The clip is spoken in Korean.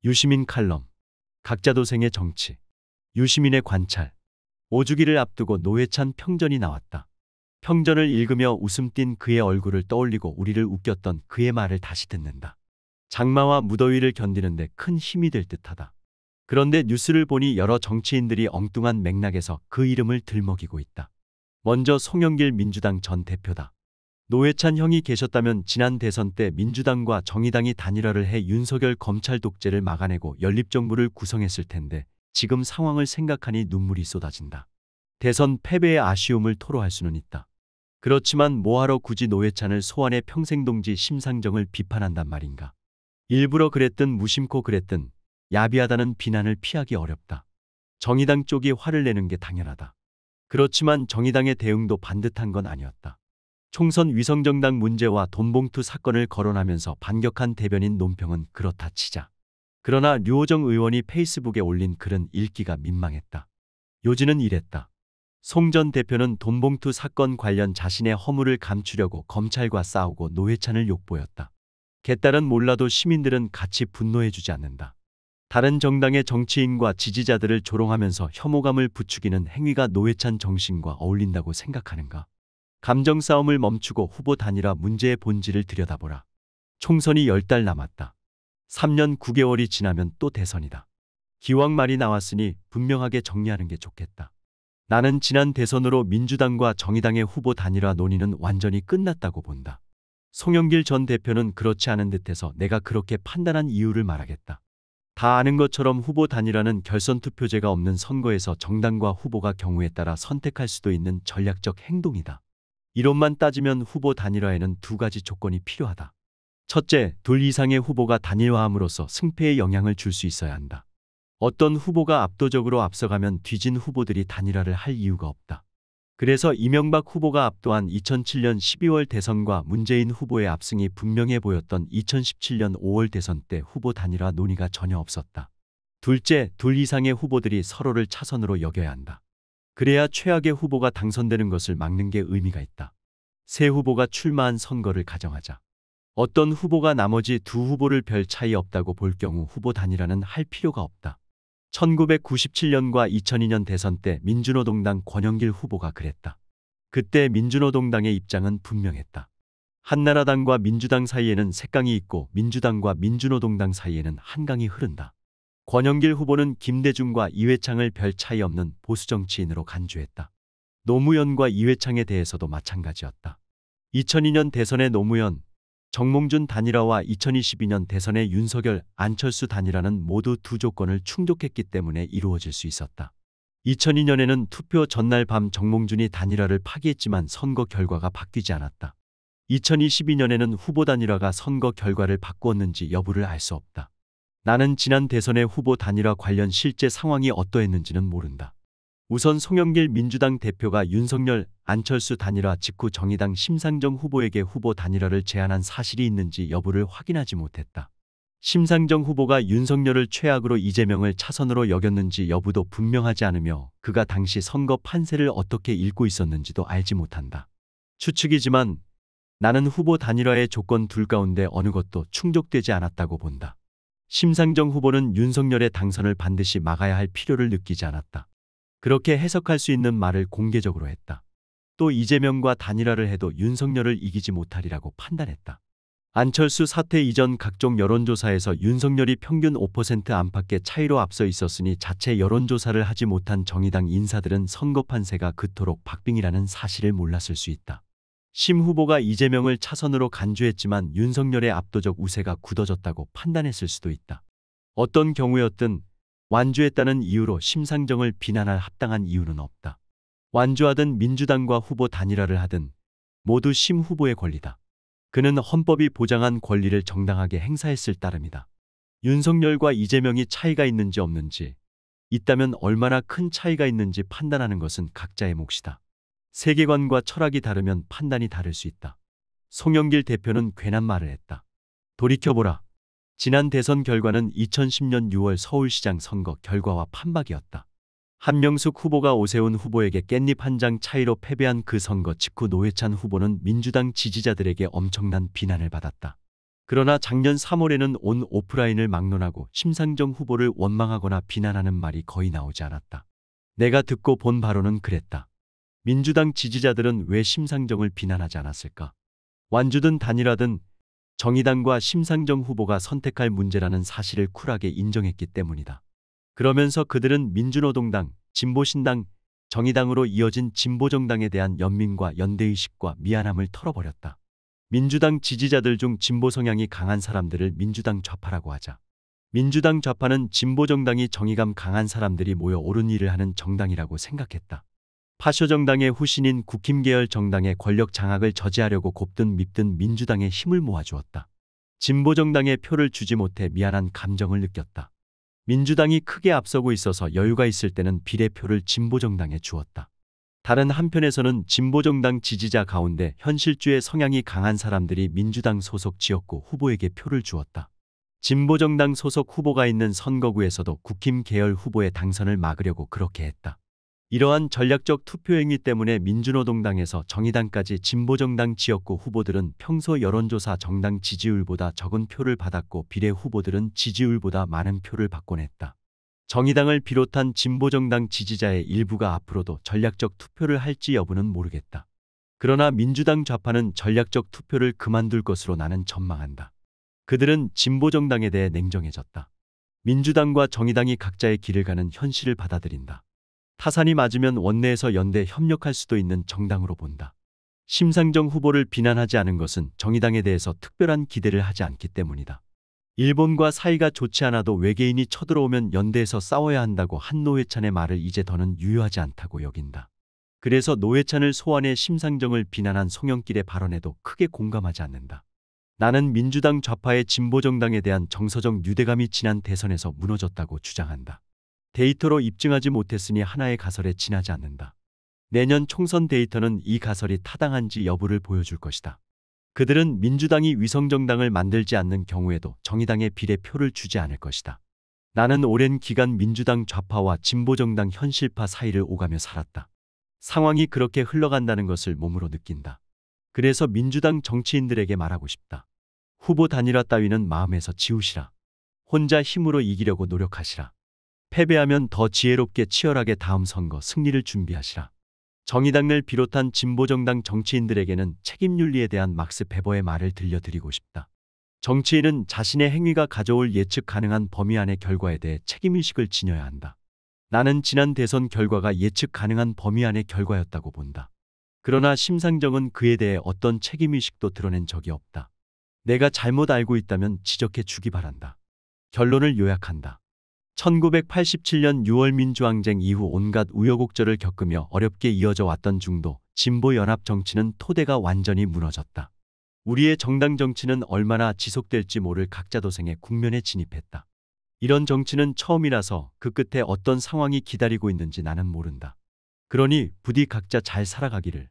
유시민 칼럼. 각자 도생의 정치. 유시민의 관찰. 5주기를 앞두고 노회찬 평전이 나왔다. 평전을 읽으며 웃음 띤 그의 얼굴을 떠올리고 우리를 웃겼던 그의 말을 다시 듣는다. 장마와 무더위를 견디는데 큰 힘이 될 듯하다. 그런데 뉴스를 보니 여러 정치인들이 엉뚱한 맥락에서 그 이름을 들먹이고 있다. 먼저 송영길 민주당 전 대표다. 노회찬 형이 계셨다면 지난 대선 때 민주당과 정의당이 단일화를 해 윤석열 검찰 독재를 막아내고 연립정부를 구성했을 텐데 지금 상황을 생각하니 눈물이 쏟아진다. 대선 패배의 아쉬움을 토로할 수는 있다. 그렇지만 뭐하러 굳이 노회찬을 소환해 평생동지 심상정을 비판한단 말인가. 일부러 그랬든 무심코 그랬든 야비하다는 비난을 피하기 어렵다. 정의당 쪽이 화를 내는 게 당연하다. 그렇지만 정의당의 대응도 반듯한 건 아니었다. 총선 위성정당 문제와 돈봉투 사건을 거론하면서 반격한 대변인 논평은 그렇다 치자. 그러나 류호정 의원이 페이스북에 올린 글은 읽기가 민망했다. 요지는 이랬다. 송 전 대표는 돈봉투 사건 관련 자신의 허물을 감추려고 검찰과 싸우고 노회찬을 욕보였다. 개딸은 몰라도 시민들은 같이 분노해주지 않는다. 다른 정당의 정치인과 지지자들을 조롱하면서 혐오감을 부추기는 행위가 노회찬 정신과 어울린다고 생각하는가? 감정 싸움을 멈추고 후보 단일화 문제의 본질을 들여다보라. 총선이 10달 남았다. 3년 9개월이 지나면 또 대선이다. 기왕 말이 나왔으니 분명하게 정리하는 게 좋겠다. 나는 지난 대선으로 민주당과 정의당의 후보 단일화 논의는 완전히 끝났다고 본다. 송영길 전 대표는 그렇지 않은 듯해서 내가 그렇게 판단한 이유를 말하겠다. 다 아는 것처럼 후보 단일화는 결선 투표제가 없는 선거에서 정당과 후보가 경우에 따라 선택할 수도 있는 전략적 행동이다. 이론만 따지면 후보 단일화에는 두 가지 조건이 필요하다. 첫째, 둘 이상의 후보가 단일화함으로써 승패에 영향을 줄 수 있어야 한다. 어떤 후보가 압도적으로 앞서가면 뒤진 후보들이 단일화를 할 이유가 없다. 그래서 이명박 후보가 압도한 2007년 12월 대선과 문재인 후보의 압승이 분명해 보였던 2017년 5월 대선 때 후보 단일화 논의가 전혀 없었다. 둘째, 둘 이상의 후보들이 서로를 차선으로 여겨야 한다. 그래야 최악의 후보가 당선되는 것을 막는 게 의미가 있다. 세 후보가 출마한 선거를 가정하자. 어떤 후보가 나머지 두 후보를 별 차이 없다고 볼 경우 후보 단일화는 할 필요가 없다. 1997년과 2002년 대선 때 민주노동당 권영길 후보가 그랬다. 그때 민주노동당의 입장은 분명했다. 한나라당과 민주당 사이에는 색강이 있고 민주당과 민주노동당 사이에는 한강이 흐른다. 권영길 후보는 김대중과 이회창을 별 차이 없는 보수 정치인으로 간주했다. 노무현과 이회창에 대해서도 마찬가지였다. 2002년 대선의 노무현, 정몽준 단일화와 2022년 대선의 윤석열, 안철수 단일화는 모두 두 조건을 충족했기 때문에 이루어질 수 있었다. 2002년에는 투표 전날 밤 정몽준이 단일화를 파기했지만 선거 결과가 바뀌지 않았다. 2022년에는 후보 단일화가 선거 결과를 바꾸었는지 여부를 알 수 없다. 나는 지난 대선의 후보 단일화 관련 실제 상황이 어떠했는지는 모른다. 우선 송영길 민주당 대표가 윤석열, 안철수 단일화 직후 정의당 심상정 후보에게 후보 단일화를 제안한 사실이 있는지 여부를 확인하지 못했다. 심상정 후보가 윤석열을 최악으로 이재명을 차선으로 여겼는지 여부도 분명하지 않으며 그가 당시 선거 판세를 어떻게 읽고 있었는지도 알지 못한다. 추측이지만 나는 후보 단일화의 조건 둘 가운데 어느 것도 충족되지 않았다고 본다. 심상정 후보는 윤석열의 당선을 반드시 막아야 할 필요를 느끼지 않았다. 그렇게 해석할 수 있는 말을 공개적으로 했다. 또 이재명과 단일화를 해도 윤석열을 이기지 못하리라고 판단했다. 안철수 사퇴 이전 각종 여론조사에서 윤석열이 평균 5% 안팎의 차이로 앞서 있었으니 자체 여론조사를 하지 못한 정의당 인사들은 선거 판세가 그토록 박빙이라는 사실을 몰랐을 수 있다. 심 후보가 이재명을 차선으로 간주했지만 윤석열의 압도적 우세가 굳어졌다고 판단했을 수도 있다. 어떤 경우였든 완주했다는 이유로 심상정을 비난할 합당한 이유는 없다. 완주하든 민주당과 후보 단일화를 하든 모두 심 후보의 권리다. 그는 헌법이 보장한 권리를 정당하게 행사했을 따름이다. 윤석열과 이재명이 차이가 있는지 없는지, 있다면 얼마나 큰 차이가 있는지 판단하는 것은 각자의 몫이다. 세계관과 철학이 다르면 판단이 다를 수 있다. 송영길 대표는 괜한 말을 했다. 돌이켜보라. 지난 대선 결과는 2010년 6월 서울시장 선거 결과와 판박이었다. 한명숙 후보가 오세훈 후보에게 깻잎 한 장 차이로 패배한 그 선거 직후 노회찬 후보는 민주당 지지자들에게 엄청난 비난을 받았다. 그러나 작년 3월에는 온 오프라인을 막론하고 심상정 후보를 원망하거나 비난하는 말이 거의 나오지 않았다. 내가 듣고 본 바로는 그랬다. 민주당 지지자들은 왜 심상정을 비난하지 않았을까? 완주든 단일화든 정의당과 심상정 후보가 선택할 문제라는 사실을 쿨하게 인정했기 때문이다. 그러면서 그들은 민주노동당, 진보신당, 정의당으로 이어진 진보정당에 대한 연민과 연대의식과 미안함을 털어버렸다. 민주당 지지자들 중 진보 성향이 강한 사람들을 민주당 좌파라고 하자. 민주당 좌파는 진보정당이 정의감 강한 사람들이 모여 옳은 일을 하는 정당이라고 생각했다. 파쇼정당의 후신인 국힘계열 정당의 권력 장악을 저지하려고 곱든 밉든 민주당에 힘을 모아주었다. 진보정당에 표를 주지 못해 미안한 감정을 느꼈다. 민주당이 크게 앞서고 있어서 여유가 있을 때는 비례표를 진보정당에 주었다. 다른 한편에서는 진보정당 지지자 가운데 현실주의 성향이 강한 사람들이 민주당 소속 지역구 후보에게 표를 주었다. 진보정당 소속 후보가 있는 선거구에서도 국힘 계열 후보의 당선을 막으려고 그렇게 했다. 이러한 전략적 투표 행위 때문에 민주노동당에서 정의당까지 진보정당 지역구 후보들은 평소 여론조사 정당 지지율보다 적은 표를 받았고 비례 후보들은 지지율보다 많은 표를 받곤 했다. 정의당을 비롯한 진보정당 지지자의 일부가 앞으로도 전략적 투표를 할지 여부는 모르겠다. 그러나 민주당 좌파는 전략적 투표를 그만둘 것으로 나는 전망한다. 그들은 진보정당에 대해 냉정해졌다. 민주당과 정의당이 각자의 길을 가는 현실을 받아들인다. 타산이 맞으면 원내에서 연대 협력할 수도 있는 정당으로 본다. 심상정 후보를 비난하지 않은 것은 정의당에 대해서 특별한 기대를 하지 않기 때문이다. 일본과 사이가 좋지 않아도 외계인이 쳐들어오면 연대에서 싸워야 한다고 한 노회찬의 말을 이제 더는 유효하지 않다고 여긴다. 그래서 노회찬을 소환해 심상정을 비난한 송영길의 발언에도 크게 공감하지 않는다. 나는 민주당 좌파의 진보정당에 대한 정서적 유대감이 지난 대선에서 무너졌다고 주장한다. 데이터로 입증하지 못했으니 하나의 가설에 지나지 않는다. 내년 총선 데이터는 이 가설이 타당한지 여부를 보여줄 것이다. 그들은 민주당이 위성정당을 만들지 않는 경우에도 정의당에 비례표를 주지 않을 것이다. 나는 오랜 기간 민주당 좌파와 진보정당 현실파 사이를 오가며 살았다. 상황이 그렇게 흘러간다는 것을 몸으로 느낀다. 그래서 민주당 정치인들에게 말하고 싶다. 후보 단일화 따위는 마음에서 지우시라. 혼자 힘으로 이기려고 노력하시라. 패배하면 더 지혜롭게 치열하게 다음 선거 승리를 준비하시라. 정의당을 비롯한 진보정당 정치인들에게는 책임윤리에 대한 막스 베버의 말을 들려드리고 싶다. 정치인은 자신의 행위가 가져올 예측 가능한 범위 안의 결과에 대해 책임의식을 지녀야 한다. 나는 지난 대선 결과가 예측 가능한 범위 안의 결과였다고 본다. 그러나 심상정은 그에 대해 어떤 책임의식도 드러낸 적이 없다. 내가 잘못 알고 있다면 지적해 주기 바란다. 결론을 요약한다. 1987년 6월 민주항쟁 이후 온갖 우여곡절을 겪으며 어렵게 이어져 왔던 중도 진보연합 정치는 토대가 완전히 무너졌다. 우리의 정당 정치는 얼마나 지속될지 모를 각자도생의 국면에 진입했다. 이런 정치는 처음이라서 그 끝에 어떤 상황이 기다리고 있는지 나는 모른다. 그러니 부디 각자 잘 살아가기를.